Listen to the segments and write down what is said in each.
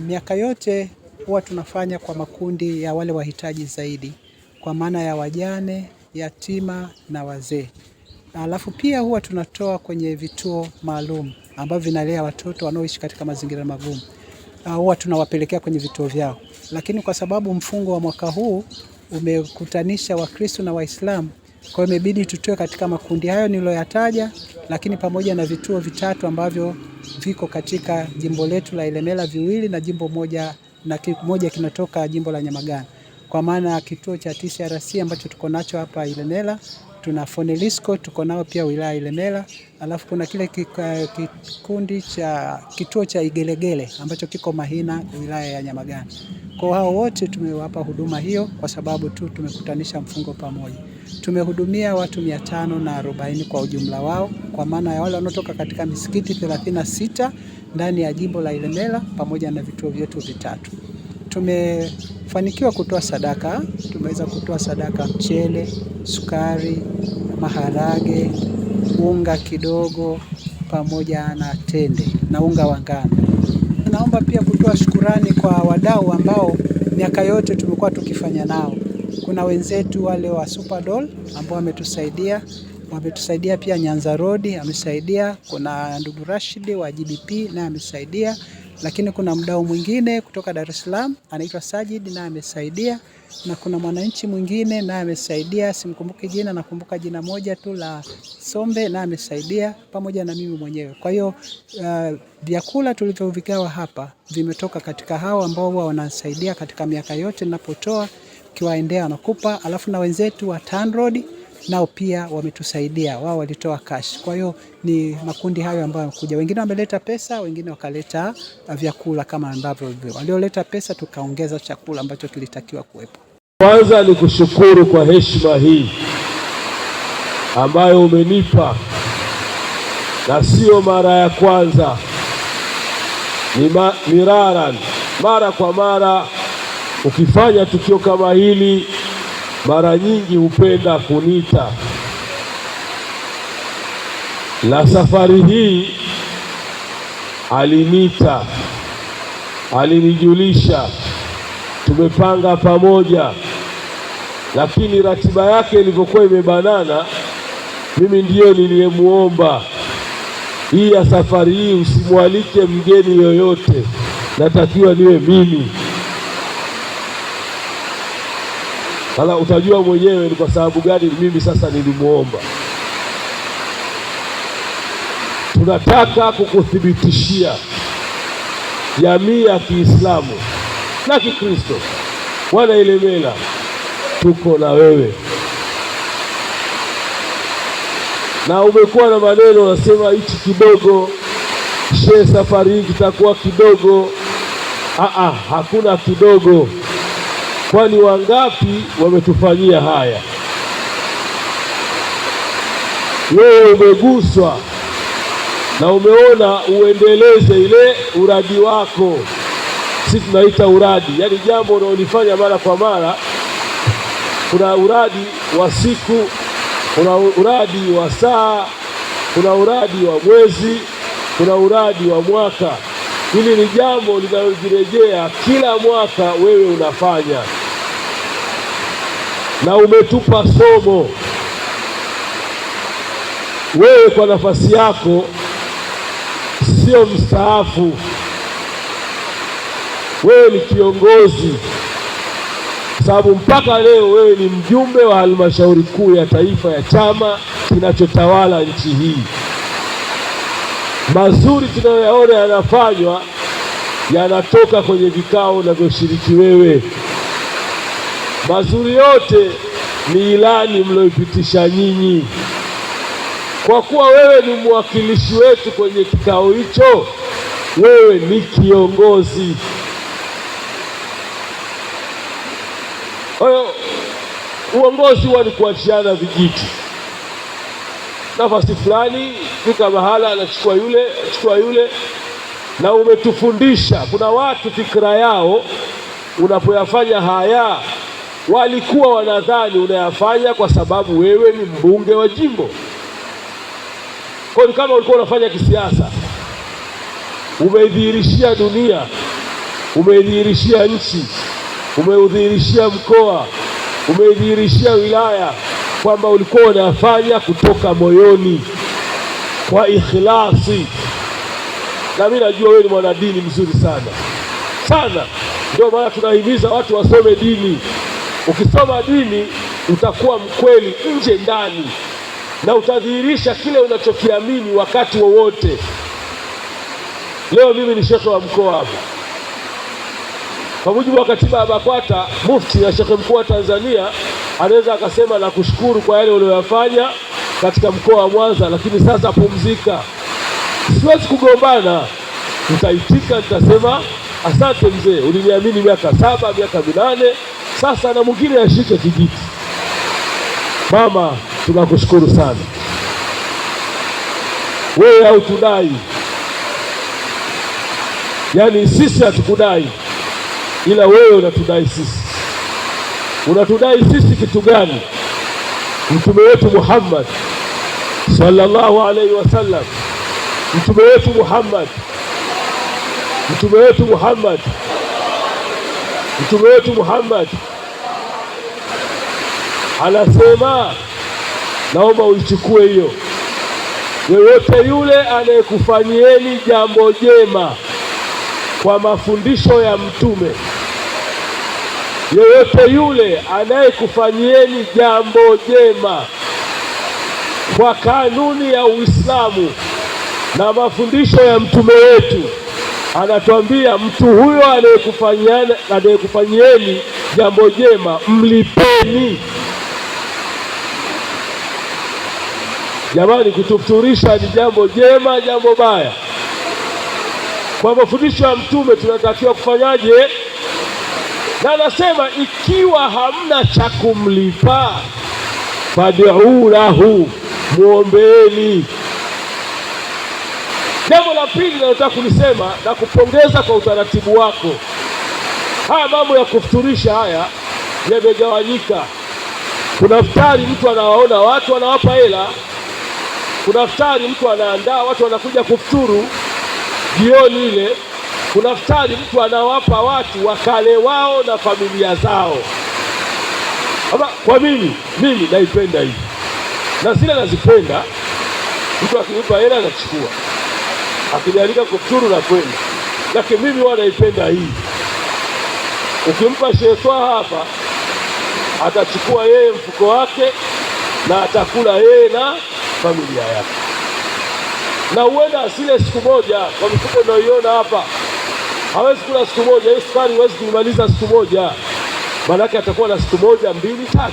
Miaka yote huwa tunafanya kwa makundi ya wale wahitaji zaidi, kwa maana ya wajane, yatima na wazee. Alafu pia huwa tunatoa kwenye vituo maalum ambavyo vinalea watoto wanaoishi katika mazingira magumu. Huwa tunawapelekea kwenye vituo vyao. Lakini kwa sababu mfungo wa mwaka huu umekutanisha Wakristo na Waislamu, kwa hiyo imebidi tutoe katika makundi hayo niliyoyataja, lakini pamoja na vituo vitatu ambavyo viko katika jimbo letu la Ilemela viwili na jimbo moja na kimoja kinatoka jimbo la Nyamagana. Kwa maana kituo cha TCRC ambacho tuko nacho hapa Ilemela, tuna Fonelisco tuko nao pia wilaya Ilemela, alafu kuna kile kikundi cha kituo cha Igelegele ambacho kiko Mahina wilaya ya Nyamagana. Kwa hao wote tumewapa huduma hiyo kwa sababu tu tumekutanisha mfungo pamoja. Tumehudumia watu 540 kwa ujumla wao, kwa maana ya wale wanaotoka katika misikiti 36 ndani ya jimbo la Ilemela pamoja na vituo vyetu vitatu. Tumefanikiwa kutoa sadaka, tumeweza kutoa sadaka mchele, sukari, maharage, unga kidogo pamoja na tende na unga wa ngano. Naomba pia kutoa shukurani kwa wadau ambao miaka yote tumekuwa tukifanya nao. Kuna wenzetu wale wa Superdoll ambao wametusaidia pia Nyanza Road amesaidia, kuna ndugu Rashid wa GBP na amesaidia, lakini kuna mdau mwingine kutoka Dar es Salaam anaitwa Sajid na amesaidia, na kuna mwananchi mwingine na amesaidia, simkumbuki jina, nakumbuka jina moja tu la Sombe na amesaidia pamoja na mimi mwenyewe. Kwa hiyo vyakula tulivyovigawa hapa vimetoka katika hao ambao huwa wanasaidia katika miaka yote ninapotoa kiwaendea wanakupa, alafu na wenzetu wa TANROADS nao pia wametusaidia, wao walitoa cash. Kwa hiyo ni makundi hayo ambayo wamekuja, wengine wameleta pesa, wengine wakaleta vyakula kama ambavyo walioleta pesa tukaongeza chakula ambacho kilitakiwa kuwepo. Kwanza ni kushukuru kwa heshima hii ambayo umenipa, na sio mara ya kwanza, ni mara kwa mara ukifanya tukio kama hili, mara nyingi hupenda kuniita. La safari hii aliniita, alinijulisha, tumepanga pamoja, lakini ratiba yake ilivyokuwa imebanana, mimi ndiyo niliyemuomba, hii ya safari hii usimwalike mgeni yoyote, natakiwa niwe mimi. Sasa utajua mwenyewe ni kwa sababu gani mimi sasa nilimuomba. Tunataka kukuthibitishia jamii ya Kiislamu na Kikristo, wana Ilemela, tuko na wewe. Na umekuwa na maneno unasema hichi kidogo, safari hii kitakuwa kidogo. Hakuna kidogo. Kwani wangapi wametufanyia haya? Wewe umeguswa na umeona uendeleze ile uradi wako. Sisi tunaita uradi, yaani jambo unaolifanya mara kwa mara. Kuna uradi wa siku, kuna uradi wa saa, kuna uradi wa mwezi, kuna uradi wa mwaka. Hili ni jambo linalojirejea kila mwaka wewe unafanya. Na umetupa somo. Wewe kwa nafasi yako sio mstaafu. Wewe ni kiongozi. Sababu mpaka leo wewe ni mjumbe wa halmashauri kuu ya taifa ya chama kinachotawala nchi hii. Mazuri tunayoyaona yanafanywa yanatoka kwenye vikao unavyoshiriki wewe. Mazuri yote ni ilani mlioipitisha nyinyi. Kwa kuwa wewe ni mwakilishi wetu kwenye kikao hicho, wewe ni kiongozi. Kwa hiyo uongozi huwa ni kuachiana vijiti. Nafasi fulani fika mahala anachukua yule, na umetufundisha. Kuna watu fikra yao unapoyafanya haya walikuwa wanadhani unayafanya kwa sababu wewe ni mbunge wa jimbo. Kwa hiyo kama ulikuwa unafanya kisiasa, umeidhihirishia dunia umeidhihirishia nchi, umeudhihirishia mkoa, umeidhihirishia wilaya kwamba ulikuwa unafanya kutoka moyoni kwa ikhlasi. Na mimi najua wewe ni mwanadini mzuri sana sana, ndio maana tunahimiza watu wasome dini. Ukisoma dini utakuwa mkweli nje ndani, na utadhihirisha kile unachokiamini wakati wowote. Leo mimi ni shekhe wa mkoa hapa. Kwa mujibu wa katiba ya BAKWATA, mufti na shekhe mkuu wa Tanzania anaweza akasema na kushukuru kwa yale uliyofanya katika mkoa wa Mwanza, lakini sasa pumzika. Siwezi kugombana, nitaitika, nitasema asante mzee, uliniamini miaka 7, miaka 8, sasa na mwingine ashike kijiti. Mama, tunakushukuru sana. Wewe hautudai, yaani sisi hatukudai, ila wewe unatudai sisi. Unatudai sisi kitu gani? Mtume wetu Muhammad sallallahu alaihi wasallam, mtume wetu Muhammad, mtume wetu Muhammad, mtume wetu Muhammad anasema, naomba uichukue hiyo, yeyote yule anayekufanyieni jambo jema kwa mafundisho ya mtume, yeyote yule anayekufanyieni jambo jema kwa kanuni ya Uislamu na mafundisho ya mtume wetu, anatuambia mtu huyo anayekufanyieni jambo jema mlipeni. Jamani, kutufuturisha ni jambo jema, jambo baya? Kwa mafundisho ya mtume tunatakiwa kufanyaje? Na anasema ikiwa hamna cha kumlipa, fad'u lahu, muombeeni. Jambo la pili nataka kulisema na kupongeza kwa utaratibu wako. Haya mambo ya kufuturisha haya yamegawanyika. Kuna iftari mtu anawaona watu anawapa hela, kuna iftari mtu anaandaa watu wanakuja kufuturu jioni ile, kuna iftari mtu anawapa watu wakale wao na familia zao. Ama kwa mimi naipenda hii, na zile nazipenda. Mtu akinipa hela nachukua, akinialika kufuturu na kwenda, lakini mimi huwa naipenda hii. Ukimpa shetwa hapa, atachukua yeye mfuko wake na atakula yeye na familia yake, na huenda asile siku moja. Kwa mifuko unayoiona hapa, hawezi kula siku moja. Hiyo sukari huwezi kuimaliza siku moja, maanake atakuwa na siku 1, 2, 3.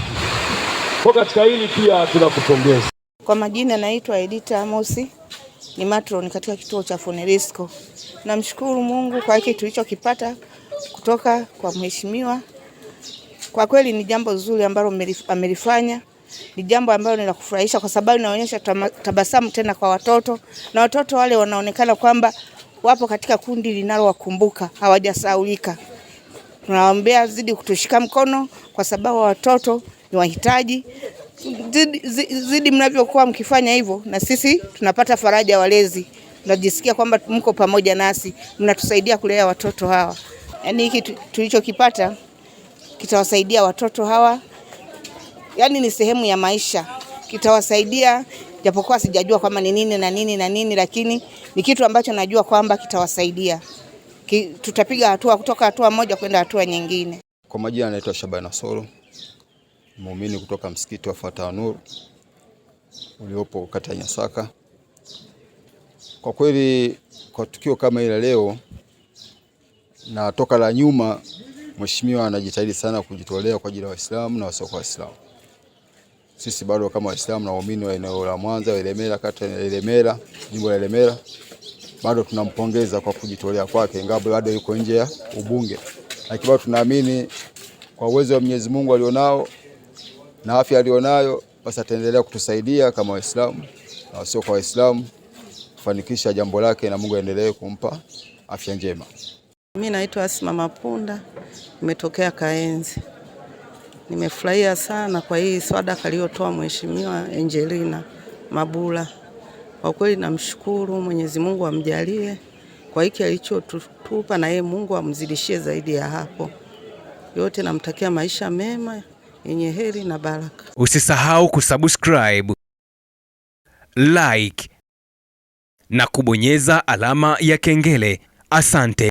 Kwa katika hili pia tunakupongeza. Kwa majina naitwa Edita Amosi, ni matron katika kituo cha Fonerisco. Namshukuru Mungu kwa hiki tulichokipata kutoka kwa mheshimiwa. Kwa kweli ni jambo zuri ambalo amelifanya. Ni jambo ambalo ni la kufurahisha kwa sababu inaonyesha tabasamu tena kwa watoto, na watoto wale wanaonekana kwamba wapo katika kundi linalowakumbuka, hawajasahaulika. Tunawaombea zidi kutushika mkono kwa sababu watoto ni wahitaji. Zidi mnavyokuwa mkifanya hivyo, na sisi tunapata faraja walezi. Tunajisikia kwamba mko pamoja nasi, mnatusaidia kulea watoto hawa. Yaani hiki tulichokipata kitawasaidia watoto hawa. Yaani ni sehemu ya maisha. Kitawasaidia, japokuwa sijajua kwamba ni nini na nini na nini, lakini ni kitu ambacho najua kwamba kitawasaidia. Tutapiga hatua kutoka hatua moja kwenda hatua nyingine. Kwa majina naitwa Shabana Soro, muumini kutoka msikiti wa Fata Nur uliopo kata ya Nyasaka. Kwa kweli kwa tukio kama ile leo na toka la nyuma, mheshimiwa anajitahidi sana kujitolea kwa ajili ya Waislamu na wasio Waislamu. Sisi bado kama Waislamu na waumini wa eneo la Mwanza, Ilemela, kata ya Ilemela, jimbo la Ilemela, bado tunampongeza kwa kujitolea kwake, ingawa bado yuko nje ya ubunge. Lakini bado tunaamini kwa uwezo wa Mwenyezi Mungu alionao na afya alionayo, basi ataendelea kutusaidia kama Waislamu na wasio kwa Waislamu kufanikisha jambo lake, na Mungu aendelee kumpa afya njema. Mimi naitwa Asma Mapunda, nimetokea Kaenzi. Nimefurahia sana kwa hii sadaka aliyotoa Mheshimiwa Angelina Mabula. Kwa kweli namshukuru, Mwenyezi Mungu amjalie kwa hiki alichotupa, na yeye Mungu amzidishie zaidi ya hapo. Yote namtakia maisha mema yenye heri na baraka. Usisahau kusubscribe, like na kubonyeza alama ya kengele. Asante.